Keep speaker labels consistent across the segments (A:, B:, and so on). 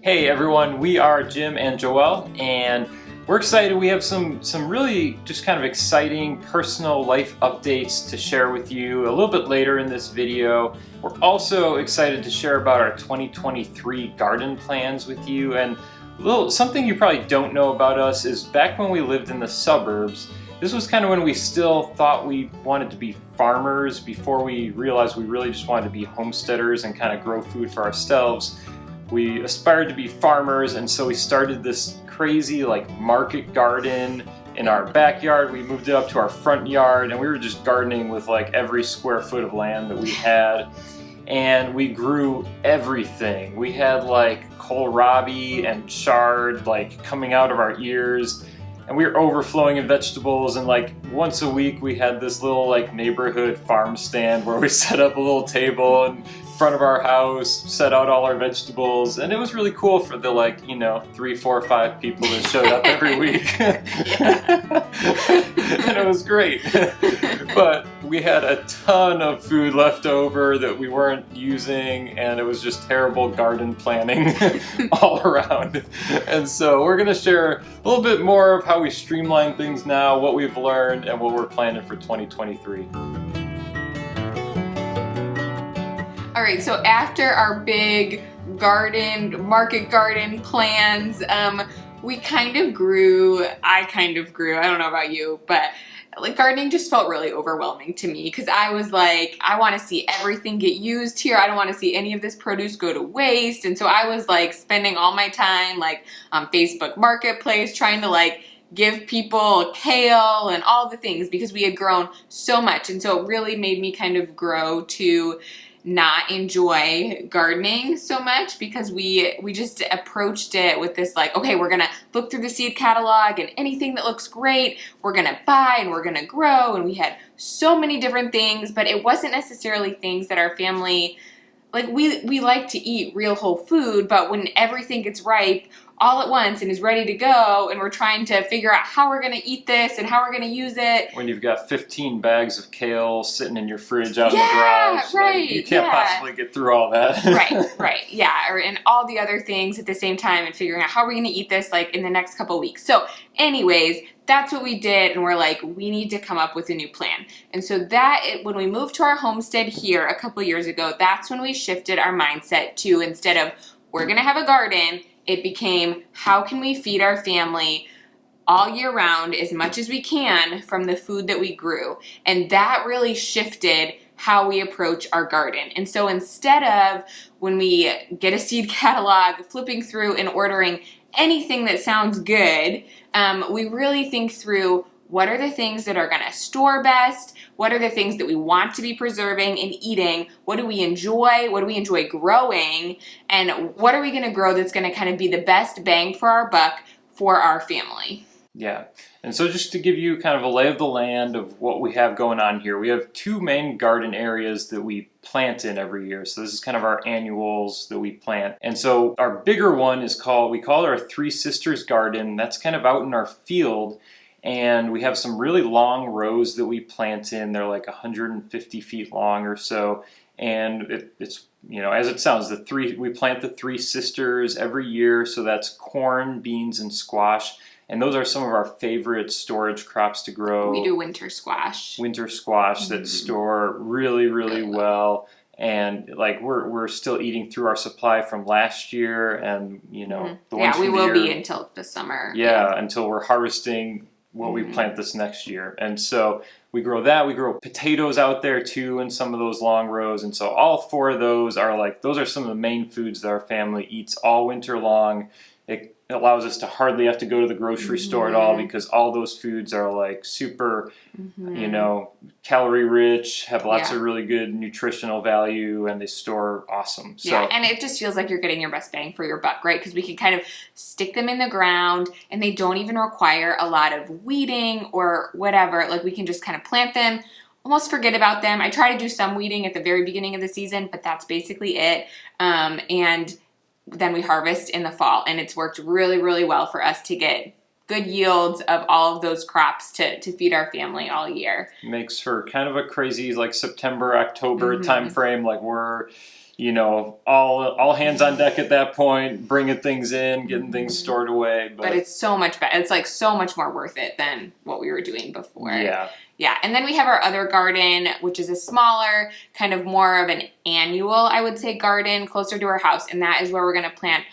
A: Hey everyone, we are Jim and Joelle, and we're excited. We have some really just kind of exciting personal life updates to share with you a little bit later in this video. We're also excited to share about our 2023 garden plans with you, and something you probably don't know about us is back when we lived in the suburbs, this was kind of when we still thought we wanted to be farmers before we realized we really just wanted to be homesteaders and kind of grow food for ourselves. We aspired to be farmers, and so we started this crazy market garden in our backyard. We moved it up to our front yard, and we were just gardening with every square foot of land that we had. And we grew everything. We had kohlrabi and chard coming out of our ears, and we were overflowing in vegetables. And once a week we had this little neighborhood farm stand where we set up a little table in front of our house, set out all our vegetables, and it was really cool for the 3, 4, 5 people that showed up every week. And it was great. But we had a ton of food left over that we weren't using, and it was just terrible garden planning all around. And so we're going to share a little bit more of how we streamline things now, what we've learned, and what we're planning for 2023.
B: All right, so after our big market garden plans, we kind of grew, I don't know about you, but gardening just felt really overwhelming to me because I was I want to see everything get used here. I don't want to see any of this produce go to waste. And so I was spending all my time on Facebook Marketplace trying to give people kale and all the things because we had grown so much. And so it really made me kind of grow to not enjoy gardening so much because we just approached it with this okay, we're gonna look through the seed catalog, and anything that looks great we're gonna buy and we're gonna grow. And we had so many different things, but it wasn't necessarily things that our family we like to eat real whole food, but when everything gets ripe all at once and is ready to go, and we're trying to figure out how we're going to eat this and how we're going to use it.
A: When you've got 15 bags of kale sitting in your fridge out in the garage,
B: right,
A: you can't possibly get through all that.
B: right, yeah, and all the other things at the same time, and figuring out how we're going to eat this in the next couple weeks. So anyways, that's what we did, and we're we need to come up with a new plan. And so when we moved to our homestead here a couple years ago, that's when we shifted our mindset to, instead of we're going to have a garden, it became, how can we feed our family all year round as much as we can from the food that we grew? And that really shifted how we approach our garden. And so instead of, when we get a seed catalog, flipping through and ordering anything that sounds good, we really think through, what are the things that are going to store best? What are the things that we want to be preserving and eating? What do we enjoy? What do we enjoy growing? And what are we going to grow that's going to kind of be the best bang for our buck for our family?
A: Yeah. And so just to give you kind of a lay of the land of what we have going on here, we have 2 main garden areas that we plant in every year. So this is kind of our annuals that we plant. And so our bigger one we call it our Three Sisters Garden. That's kind of out in our field. And we have some really long rows that we plant in. They're 150 feet long or so. And it's, as it sounds, we plant the Three Sisters every year. So that's corn, beans, and squash. And those are some of our favorite storage crops to grow.
B: We do winter squash.
A: That store really, really well. And we're still eating through our supply from last year, and the ones
B: we will be until the summer.
A: Yeah, until we're harvesting what we plant this next year. And so we grow that. We grow potatoes out there too in some of those long rows. And so all 4 of those are those are some of the main foods that our family eats all winter long. It allows us to hardly have to go to the grocery store at all, because all those foods are super, calorie rich, have lots of really good nutritional value, and they store awesome. So,
B: yeah, and it just feels like you're getting your best bang for your buck, right? Because we can kind of stick them in the ground, and they don't even require a lot of weeding or whatever. We can just kind of plant them, almost forget about them. I try to do some weeding at the very beginning of the season, but that's basically it. And then we harvest in the fall, and it's worked really, really well for us to get good yields of all of those crops to feed our family all year.
A: Makes for kind of a crazy September, October time frame. We're you know, all hands on deck at that point, bringing things in, getting things stored away.
B: But it's so much better. It's like so much more worth it than what we were doing before.
A: Yeah.
B: Yeah, and then we have our other garden, which is a smaller, kind of more of an annual, I would say, garden closer to our house, and that is where we're going to plant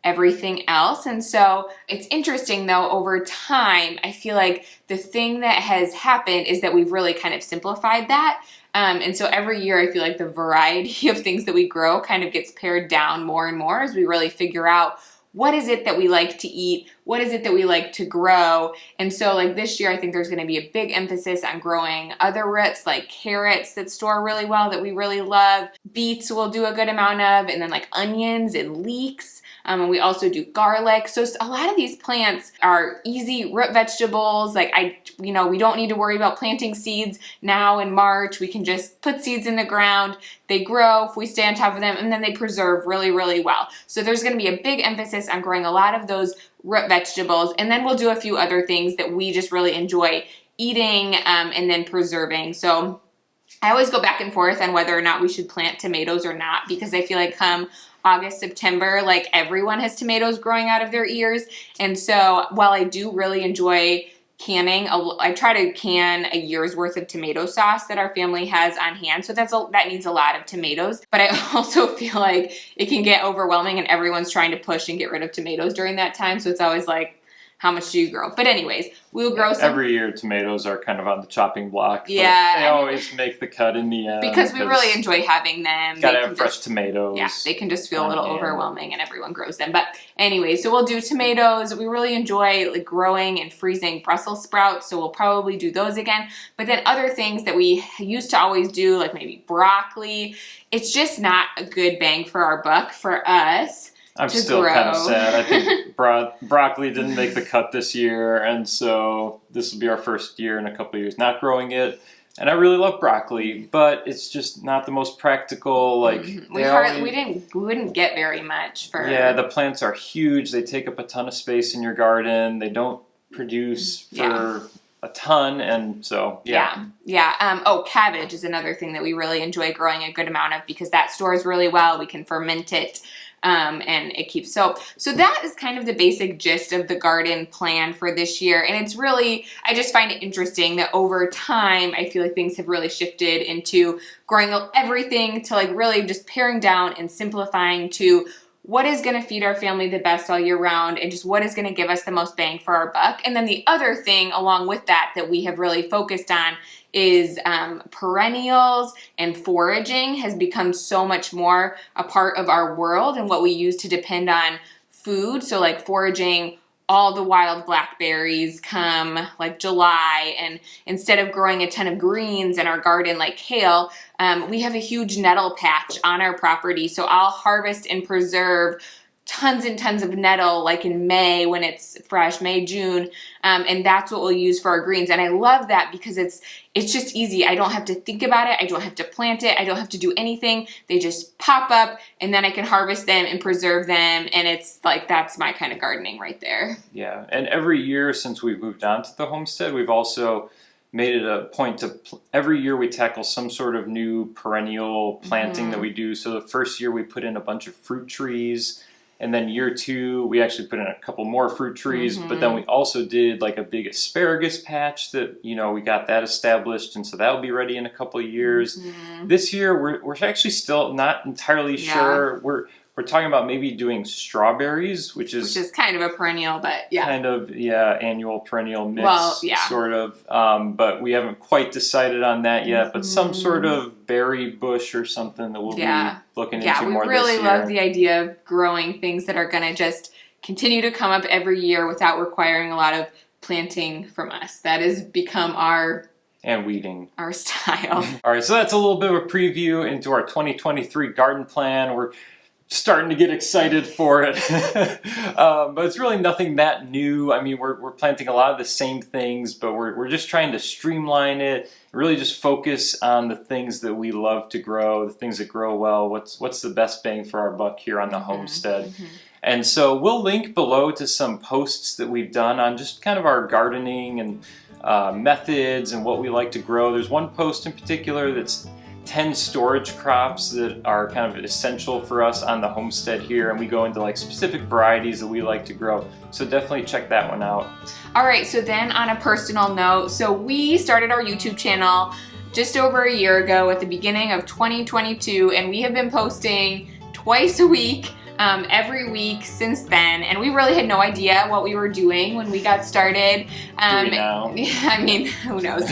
B: everything else. And so it's interesting though, over time, I feel like the thing that has happened is that we've really kind of simplified that. And so every year I feel like the variety of things that we grow kind of gets pared down more and more as we really figure out what is it that we like to eat? What is it that we like to grow? And so like this year, I think there's going to be a big emphasis on growing other roots like carrots that store really well that we really love. Beets we'll do a good amount of, and then like onions and leeks. And we also do garlic. So a lot of these plants are easy root vegetables. Like we don't need to worry about planting seeds now in March. We can just put seeds in the ground. They grow if we stay on top of them, and then they preserve really, really well. So there's going to be a big emphasis on growing a lot of those root vegetables. And then we'll do a few other things that we just really enjoy eating and then preserving. So I always go back and forth on whether or not we should plant tomatoes or not, because I feel like come August, September, like everyone has tomatoes growing out of their ears. And so while I do really enjoy canning, I try to can a year's worth of tomato sauce that our family has on hand. So that needs a lot of tomatoes. But I also feel like it can get overwhelming and everyone's trying to push and get rid of tomatoes during that time. So it's always like, how much do you grow? But anyways, we'll grow some.
A: Every year tomatoes are kind of on the chopping block.
B: Yeah.
A: They always make the cut in the end.
B: Because we really enjoy having them.
A: Gotta have fresh tomatoes.
B: Yeah, they can just feel a little overwhelming and everyone grows them. But anyway, so we'll do tomatoes. We really enjoy like growing and freezing Brussels sprouts. So we'll probably do those again. But then other things that we used to always do, like maybe broccoli, it's just not a good bang for our buck for us.
A: I'm still kind of sad. I think broccoli didn't make the cut this year, and so this will be our first year in a couple of years not growing it. And I really love broccoli, but it's just not the most practical. Like
B: we wouldn't get very much for.
A: Yeah, the plants are huge. They take up a ton of space in your garden. They don't produce for a ton, and so
B: yeah. Cabbage is another thing that we really enjoy growing a good amount of because that stores really well. We can ferment it. And it keeps so that is kind of the basic gist of the garden plan for this year. And it's really, I just find it interesting that over time, I feel like things have really shifted into growing everything to like really just paring down and simplifying to what is going to feed our family the best all year round and just what is going to give us the most bang for our buck. And then the other thing along with that we have really focused on is perennials, and foraging has become so much more a part of our world and what we use to depend on food. So like foraging all the wild blackberries come like July, and instead of growing a ton of greens in our garden like kale, we have a huge nettle patch on our property. So I'll harvest and preserve tons and tons of nettle like in May when it's fresh, May, June, and that's what we'll use for our greens. And I love that because it's just easy. I don't have to think about it. I don't have to plant it. I don't have to do anything. They just pop up and then I can harvest them and preserve them. And it's like, that's my kind of gardening right there.
A: Yeah. And every year since we've moved on to the homestead, we've also made it a point to every year we tackle some sort of new perennial planting that we do. So the first year we put in a bunch of fruit trees. And then year 2, we actually put in a couple more fruit trees, but then we also did like a big asparagus patch that, we got that established. And so that'll be ready in a couple of years. This year, we're actually still not entirely sure. We're talking about maybe doing strawberries, which is
B: kind of a perennial, but
A: kind of, annual perennial mix, sort of. But we haven't quite decided on that yet, but some sort of berry bush or something that we'll be looking into more this year.
B: We really love the idea of growing things that are going to just continue to come up every year without requiring a lot of planting from us. That has become
A: and weeding.
B: Our style.
A: All right, so that's a little bit of a preview into our 2023 garden plan. We're starting to get excited for it. But it's really nothing that new. I mean, we're planting a lot of the same things, but we're just trying to streamline it, really just focus on the things that we love to grow, the things that grow well, what's the best bang for our buck here on the homestead. And so we'll link below to some posts that we've done on just kind of our gardening and methods and what we like to grow. There's one post in particular that's 10 storage crops that are kind of essential for us on the homestead here, and we go into like specific varieties that we like to grow. So definitely check that one out.
B: All right, so then on a personal note, so we started our YouTube channel just over a year ago at the beginning of 2022, and we have been posting twice a week, every week since then, and we really had no idea what we were doing when we got started.
A: Do we now?
B: I mean, who knows?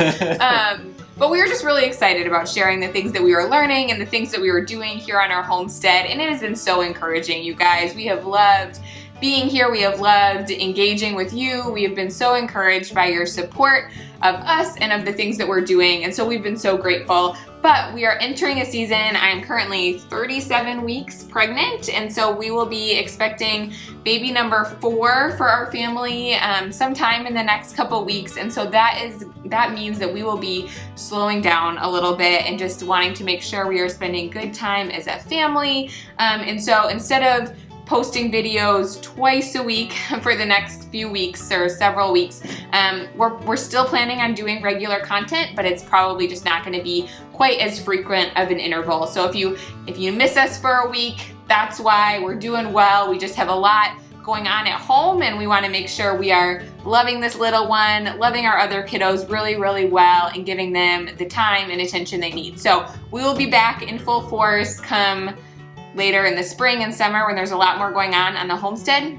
B: But we were just really excited about sharing the things that we were learning and the things that we were doing here on our homestead, and it has been so encouraging, you guys. We have loved being here. We have loved engaging with you. We have been so encouraged by your support of us and of the things that we're doing, and so we've been so grateful. But we are entering a season. I am currently 37 weeks pregnant, and so we will be expecting baby number 4 for our family sometime in the next couple weeks, and so that means that we will be slowing down a little bit and just wanting to make sure we are spending good time as a family. And so instead of posting videos twice a week for the next few weeks or several weeks, we're still planning on doing regular content, but it's probably just not going to be quite as frequent of an interval. So if you miss us for a week, that's why. We're doing well. We just have a lot going on at home, and we want to make sure we are loving this little one, loving our other kiddos really, really well, and giving them the time and attention they need. So we will be back in full force come later in the spring and summer when there's a lot more going on the homestead.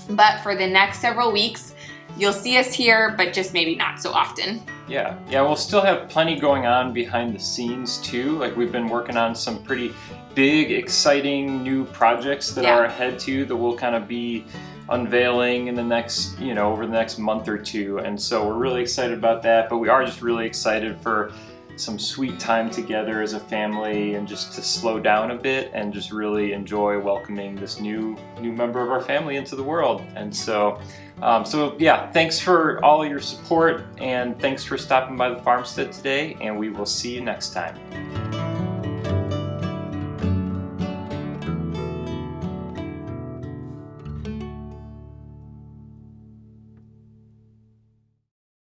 B: But for the next several weeks, you'll see us here, but just maybe not so often.
A: Yeah, we'll still have plenty going on behind the scenes too. Like, we've been working on some pretty big, exciting new projects that are ahead too, that we'll kind of be unveiling in the next, over the next month or two. And so we're really excited about that, but we are just really excited for some sweet time together as a family, and just to slow down a bit and just really enjoy welcoming this new member of our family into the world. And so yeah, thanks for all your support, and thanks for stopping by the farmstead today, and we will see you next time.